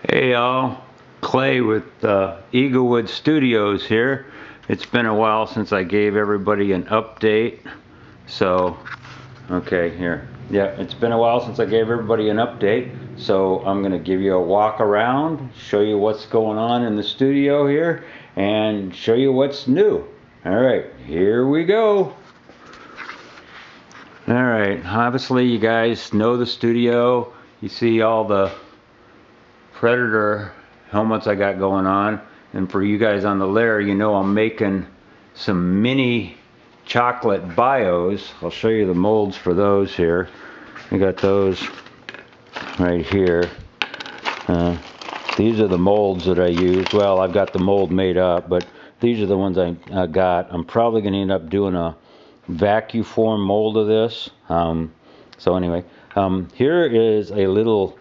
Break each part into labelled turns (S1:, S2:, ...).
S1: Hey y'all, Clay with Eaglewood Studios here. It's been a while since I gave everybody an update. So, okay, here. Yeah, it's been a while since I gave everybody an update. So I'm going to give you a walk around, show you what's going on in the studio here, and show you what's new. Alright, here we go. Alright, obviously you guys know the studio. You see all the Predator helmets I got going on, and for you guys on the lair, you know I'm making some mini chocolate bios. I'll show you the molds for those here. I got those right here. These are the molds that I use. Well, I've got the mold made up, but these are the ones I got. I'm probably going to end up doing a vacuum form mold of this. So anyway, here is a little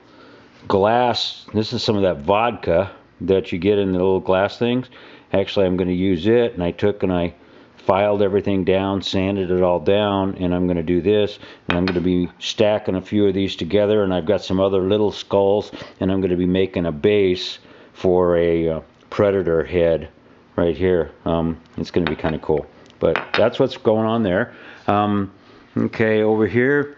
S1: glass. This is some of that vodka that you get in the little glass things. Actually, I'm going to use it, and I filed everything down, sanded it all down, and I'm going to do this, and I'm going to be stacking a few of these together, and I've got some other little skulls, and I'm going to be making a base for a Predator head right here. It's going to be kind of cool, but that's what's going on there. Okay, over here,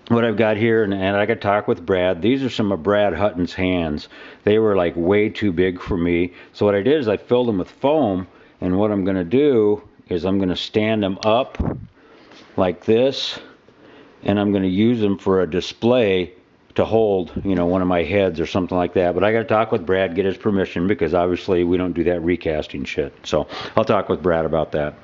S1: what I've got here, and I got to talk with Brad. These are some of Brad Hutton's hands. They were like way too big for me. So what I did is I filled them with foam, and what I'm going to do is I'm going to stand them up like this, and I'm going to use them for a display to hold, you know, one of my heads or something like that. But I got to talk with Brad, get his permission, because obviously we don't do that recasting shit. So I'll talk with Brad about that.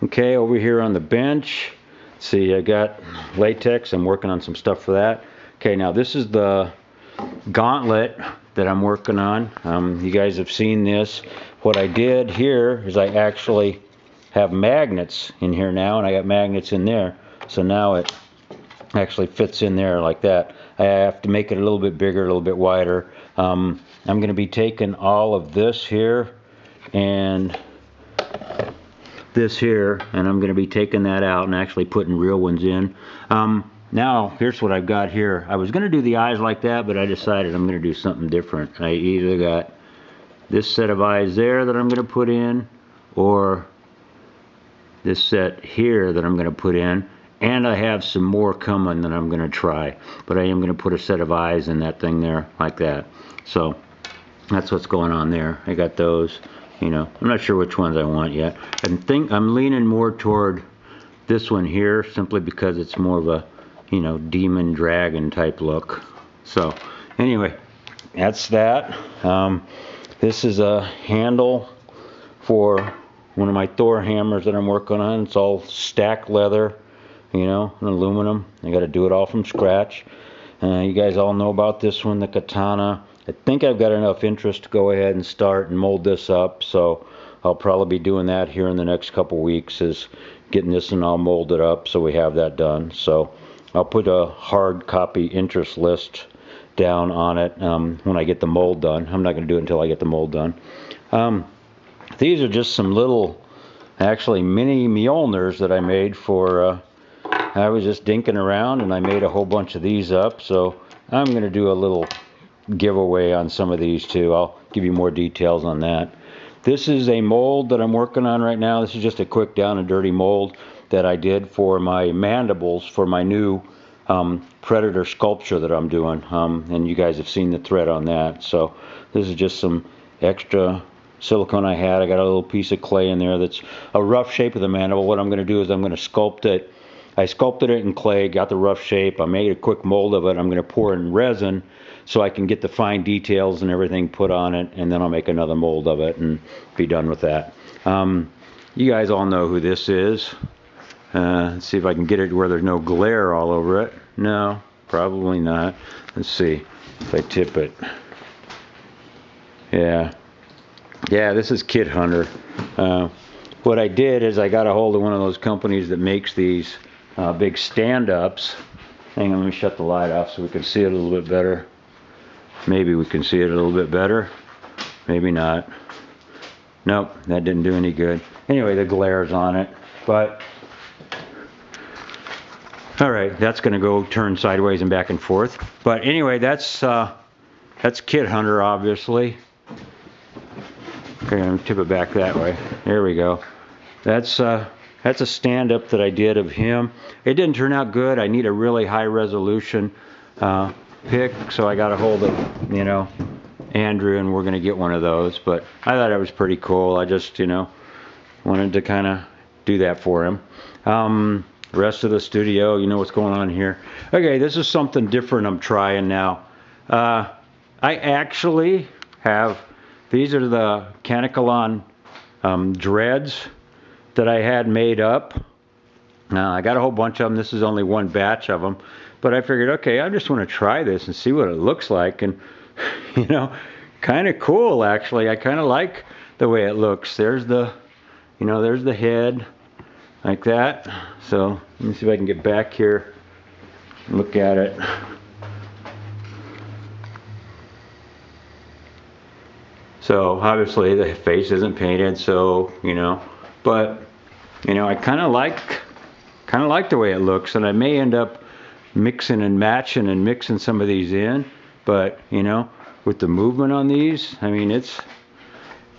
S1: Okay, over here on the bench, see, I got latex. I'm working on some stuff for that. Okay, now this is the Gauntlet that I'm working on. You guys have seen this. What I did here is I actually have magnets in here now, and I got magnets in there. So now it actually fits in there like that. I have to make it a little bit bigger, a little bit wider. I'm going to be taking all of this here and this here, and I'm going to be taking that out and actually putting real ones in. Now here's what I've got here. I was going to do the eyes like that, but I decided I'm going to do something different. I either got this set of eyes there that I'm going to put in, or this set here that I'm going to put in, and I have some more coming that I'm going to try, but I am going to put a set of eyes in that thing there like that. So that's what's going on there. I got those. You know, I'm not sure which ones I want yet. I think I'm leaning more toward this one here, simply because it's more of a, you know, demon dragon type look. So anyway, that's that. This is a handle for one of my Thor hammers that I'm working on. It's all stacked leather, you know, and aluminum. I got to do it all from scratch. You guys all know about this one, the katana. I think I've got enough interest to go ahead and start and mold this up, so I'll probably be doing that here in the next couple weeks, is getting this one all molded up so we have that done. So I'll put a hard copy interest list down on it when I get the mold done. I'm not going to do it until I get the mold done. These are just some little, actually mini Mjolnirs that I made for, I was just dinking around and I made a whole bunch of these up, so I'm going to do a little giveaway on some of these too. I'll give you more details on that. This is a mold that I'm working on right now. This is just a quick down and dirty mold that I did for my mandibles for my new Predator sculpture that I'm doing, and you guys have seen the thread on that. So this is just some extra silicone I had. I got a little piece of clay in there that's a rough shape of the mandible. What I'm going to do is I'm going to sculpt it. I sculpted it in clay, got the rough shape. I made a quick mold of it. I'm going to pour it in resin so I can get the fine details and everything put on it, and then I'll make another mold of it and be done with that. You guys all know who this is. Let's see if I can get it where there's no glare all over it. No, probably not. Let's see if I tip it. Yeah, this is Kid Hunter. What I did is I got a hold of one of those companies that makes these big stand-ups. Hang on, let me shut the light off so we can see it a little bit better. Maybe we can see it a little bit better. Maybe not. Nope, that didn't do any good. Anyway, the glare's on it. But, alright, that's going to go turn sideways and back and forth. But anyway, that's That's Kid Hunter, obviously. Okay, I'm gonna tip it back that way. There we go. That's a stand-up that I did of him. It didn't turn out good. I need a really high resolution pic, so I got a hold of, you know, Andrew, and we're gonna get one of those. But I thought it was pretty cool. I just, you know, wanted to kind of do that for him. Rest of the studio, you know what's going on here. Okay, this is something different I'm trying now. I actually have, these are the Canicolon dreads that I had made up. Now I got a whole bunch of them. This is only one batch of them, but I figured, okay, I just want to try this and see what it looks like. And you know, kind of cool actually. I kind of like the way it looks. There's the, you know, there's the head like that. So let me see if I can get back here and look at it. So obviously the face isn't painted, so, you know, but, you know, I kind of like the way it looks, and I may end up mixing and matching and mixing some of these in, but, you know, with the movement on these, I mean, it's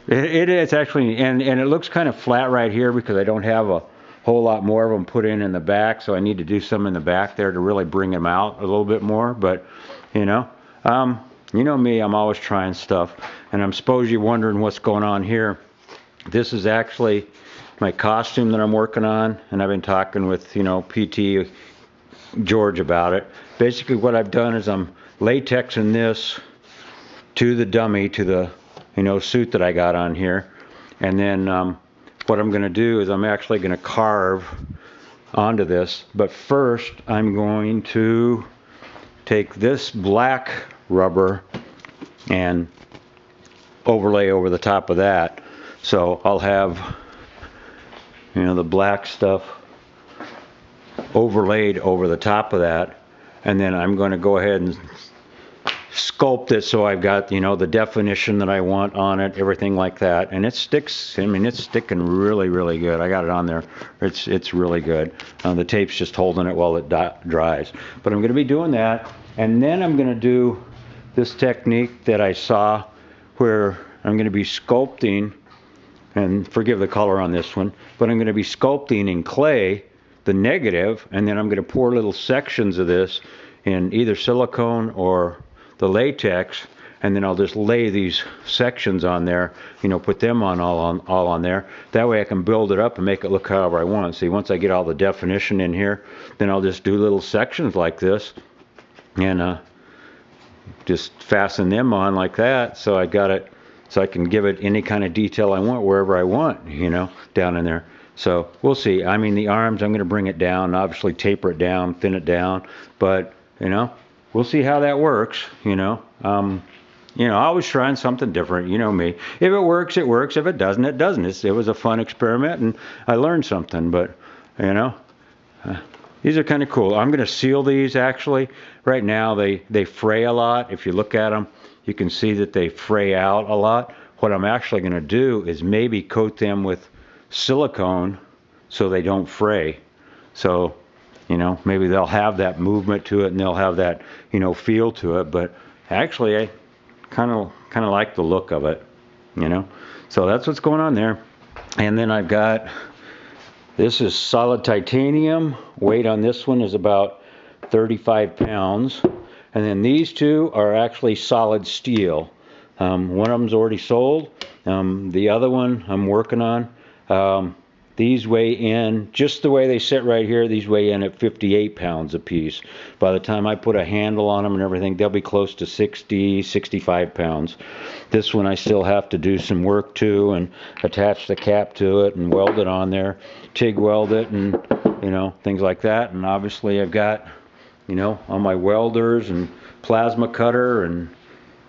S1: actually, and it looks kind of flat right here because I don't have a whole lot more of them put in the back, so I need to do some in the back there to really bring them out a little bit more. But, you know me, I'm always trying stuff, and I'm suppose you're wondering what's going on here. This is actually my costume that I'm working on, and I've been talking with, you know, PT George about it. Basically what I've done is I'm latexing this to the dummy, to the, you know, suit that I got on here, and then what I'm going to do is I'm actually going to carve onto this. But first I'm going to take this black rubber and overlay over the top of that. So I'll have, you know, the black stuff overlaid over the top of that, and then I'm going to go ahead and sculpt it so I've got, you know, the definition that I want on it, everything like that. And it sticks, I mean, it's sticking really, really good. I got it on there. It's really good. The tape's just holding it while it dries. But I'm going to be doing that, and then I'm going to do this technique that I saw where I'm going to be sculpting, and forgive the color on this one, but I'm going to be sculpting in clay the negative, and then I'm going to pour little sections of this in either silicone or the latex, and then I'll just lay these sections on there, you know, put them on all on there. That way I can build it up and make it look however I want. See, once I get all the definition in here, then I'll just do little sections like this, and just fasten them on like that, so I got it, so I can give it any kind of detail I want wherever I want, you know, down in there. So we'll see. I mean, the arms, I'm going to bring it down, obviously taper it down, thin it down, but, you know, we'll see how that works, you know. Always trying something different, you know me. If it works, it works. If it doesn't, it doesn't. It was a fun experiment, and I learned something, but, you know, these are kind of cool. I'm going to seal these, actually. Right now, they fray a lot. If you look at them, you can see that they fray out a lot. What I'm actually going to do is maybe coat them with silicone so they don't fray. So, you know, maybe they'll have that movement to it, and they'll have that, you know, feel to it. But actually, I kind of like the look of it, you know. So that's what's going on there. And then I've got, this is solid titanium. Weight on this one is about 35 pounds. And then these two are actually solid steel. One of them's already sold. The other one I'm working on. These weigh in, just the way they sit right here, these weigh in at 58 pounds a piece. By the time I put a handle on them and everything, they'll be close to 60, 65 pounds. This one I still have to do some work to, and attach the cap to it and weld it on there, TIG weld it, and, you know, things like that. And obviously I've got, you know, all my welders and plasma cutter and,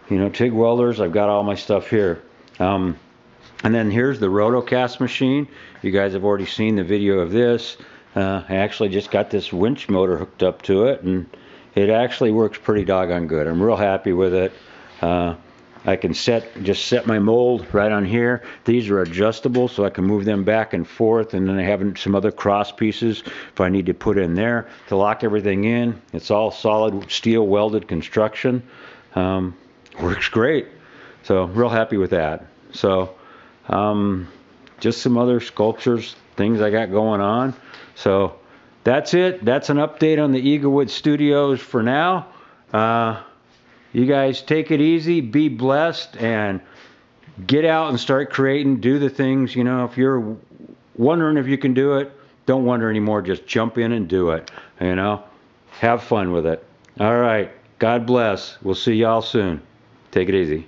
S1: you know, TIG welders. I've got all my stuff here. And then here's the Rotocast machine. You guys have already seen the video of this. I actually just got this winch motor hooked up to it, and it actually works pretty doggone good. I'm real happy with it. I can just set my mold right on here. These are adjustable, so I can move them back and forth, and then I have some other cross pieces if I need to put in there to lock everything in. It's all solid steel welded construction. works great. So real happy with that. So just some other sculptures, things I got going on. So that's it. That's an update on the Eaglewood Studios for now. You guys take it easy, be blessed, and get out and start creating. Do the things, you know, if you're wondering if you can do it, don't wonder anymore. Just jump in and do it, you know. Have fun with it. All right. God bless. We'll see y'all soon. Take it easy.